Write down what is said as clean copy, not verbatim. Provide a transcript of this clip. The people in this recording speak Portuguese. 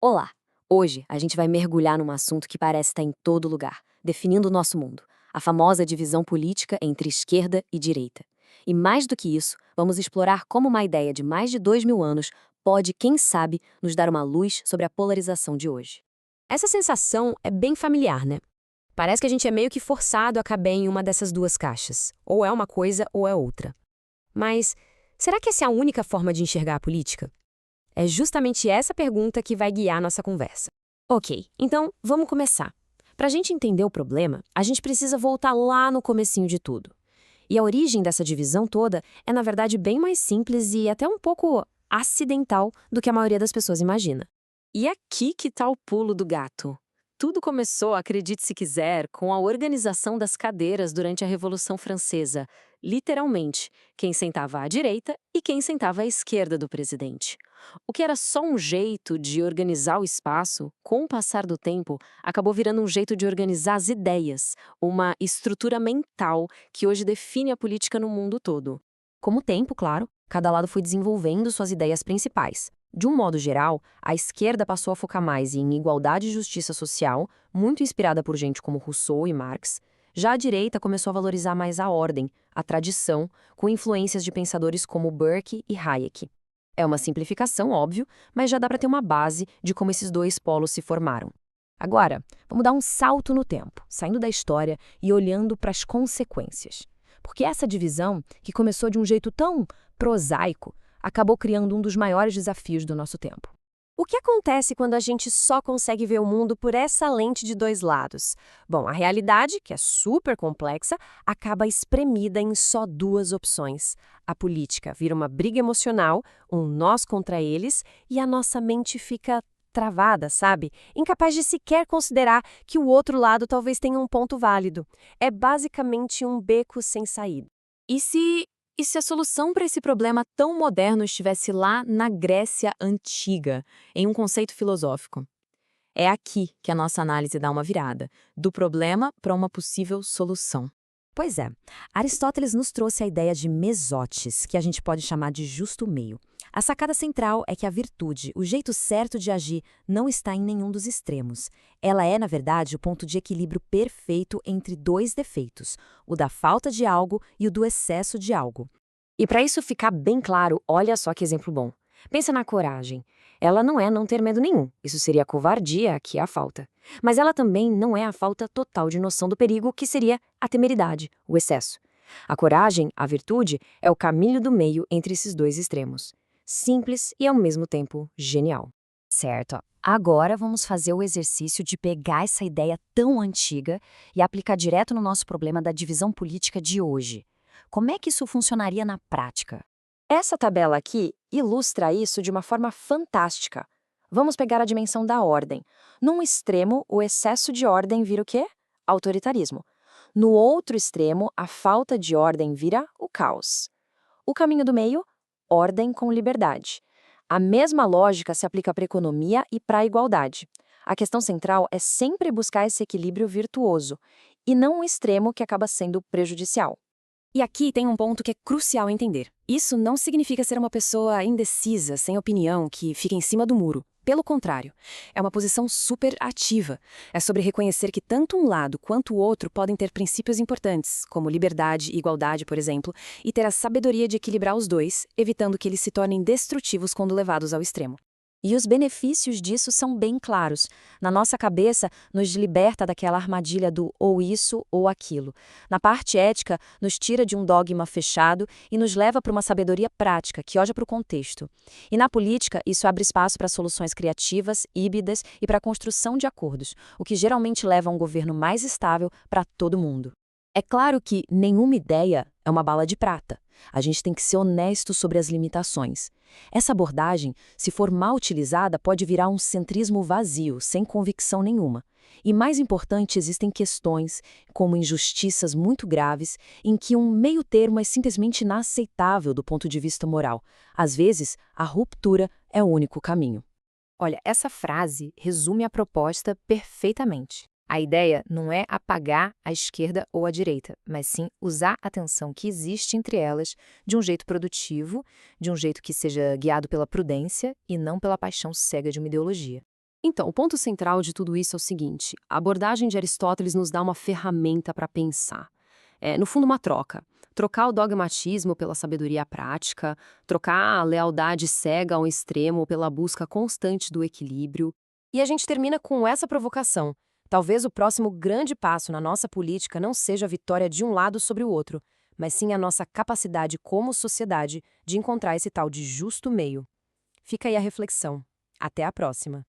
Olá! Hoje a gente vai mergulhar num assunto que parece estar em todo lugar, definindo o nosso mundo: a famosa divisão política entre esquerda e direita. E mais do que isso, vamos explorar como uma ideia de mais de 2000 anos pode, quem sabe, nos dar uma luz sobre a polarização de hoje. Essa sensação é bem familiar, né? Parece que a gente é meio que forçado a caber em uma dessas duas caixas. Ou é uma coisa ou é outra. Mas será que essa é a única forma de enxergar a política? É justamente essa pergunta que vai guiar nossa conversa. Ok, então vamos começar. Para a gente entender o problema, a gente precisa voltar lá no comecinho de tudo. E a origem dessa divisão toda é, na verdade, bem mais simples e até um pouco acidental do que a maioria das pessoas imagina. E aqui que está o pulo do gato. Tudo começou, acredite se quiser, com a organização das cadeiras durante a Revolução Francesa. Literalmente, quem sentava à direita e quem sentava à esquerda do presidente. O que era só um jeito de organizar o espaço, com o passar do tempo, acabou virando um jeito de organizar as ideias, uma estrutura mental que hoje define a política no mundo todo. Com o tempo, claro, cada lado foi desenvolvendo suas ideias principais. De um modo geral, a esquerda passou a focar mais em igualdade e justiça social, muito inspirada por gente como Rousseau e Marx. Já a direita começou a valorizar mais a ordem, a tradição, com influências de pensadores como Burke e Hayek. É uma simplificação, óbvio, mas já dá para ter uma base de como esses dois polos se formaram. Agora, vamos dar um salto no tempo, saindo da história e olhando para as consequências. Porque essa divisão, que começou de um jeito tão prosaico, acabou criando um dos maiores desafios do nosso tempo. O que acontece quando a gente só consegue ver o mundo por essa lente de dois lados? Bom, a realidade, que é super complexa, acaba espremida em só duas opções. A política vira uma briga emocional, um nós contra eles, e a nossa mente fica travada, sabe? Incapaz de sequer considerar que o outro lado talvez tenha um ponto válido. É basicamente um beco sem saída. E se a solução para esse problema tão moderno estivesse lá na Grécia Antiga, em um conceito filosófico? É aqui que a nossa análise dá uma virada, do problema para uma possível solução. Pois é, Aristóteles nos trouxe a ideia de mesotes, que a gente pode chamar de justo meio. A sacada central é que a virtude, o jeito certo de agir, não está em nenhum dos extremos. Ela é, na verdade, o ponto de equilíbrio perfeito entre dois defeitos, o da falta de algo e o do excesso de algo. E para isso ficar bem claro, olha só que exemplo bom. Pensa na coragem. Ela não é não ter medo nenhum, isso seria a covardia, que é a falta. Mas ela também não é a falta total de noção do perigo, que seria a temeridade, o excesso. A coragem, a virtude, é o caminho do meio entre esses dois extremos. Simples e ao mesmo tempo genial. Certo. Agora vamos fazer o exercício de pegar essa ideia tão antiga e aplicar direto no nosso problema da divisão política de hoje. Como é que isso funcionaria na prática? Essa tabela aqui ilustra isso de uma forma fantástica. Vamos pegar a dimensão da ordem. Num extremo, o excesso de ordem vira o quê? Autoritarismo. No outro extremo, a falta de ordem vira o caos. O caminho do meio, ordem com liberdade. A mesma lógica se aplica para a economia e para a igualdade. A questão central é sempre buscar esse equilíbrio virtuoso, e não um extremo que acaba sendo prejudicial. E aqui tem um ponto que é crucial entender. Isso não significa ser uma pessoa indecisa, sem opinião, que fica em cima do muro. Pelo contrário, é uma posição super ativa. É sobre reconhecer que tanto um lado quanto o outro podem ter princípios importantes, como liberdade e igualdade, por exemplo, e ter a sabedoria de equilibrar os dois, evitando que eles se tornem destrutivos quando levados ao extremo. E os benefícios disso são bem claros. Na nossa cabeça, nos liberta daquela armadilha do ou isso ou aquilo. Na parte ética, nos tira de um dogma fechado e nos leva para uma sabedoria prática, que olha para o contexto. E na política, isso abre espaço para soluções criativas, híbridas e para a construção de acordos, o que geralmente leva a um governo mais estável para todo mundo. É claro que nenhuma ideia é uma bala de prata. A gente tem que ser honesto sobre as limitações. Essa abordagem, se for mal utilizada, pode virar um centrismo vazio, sem convicção nenhuma. E mais importante, existem questões, como injustiças muito graves, em que um meio termo é simplesmente inaceitável do ponto de vista moral. Às vezes, a ruptura é o único caminho. Olha, essa frase resume a proposta perfeitamente. A ideia não é apagar a esquerda ou a direita, mas sim usar a tensão que existe entre elas de um jeito produtivo, de um jeito que seja guiado pela prudência e não pela paixão cega de uma ideologia. Então, o ponto central de tudo isso é o seguinte: a abordagem de Aristóteles nos dá uma ferramenta para pensar. É, no fundo, uma troca. Trocar o dogmatismo pela sabedoria prática, trocar a lealdade cega ao extremo pela busca constante do equilíbrio. E a gente termina com essa provocação. Talvez o próximo grande passo na nossa política não seja a vitória de um lado sobre o outro, mas sim a nossa capacidade como sociedade de encontrar esse tal de justo meio. Fica aí a reflexão. Até a próxima.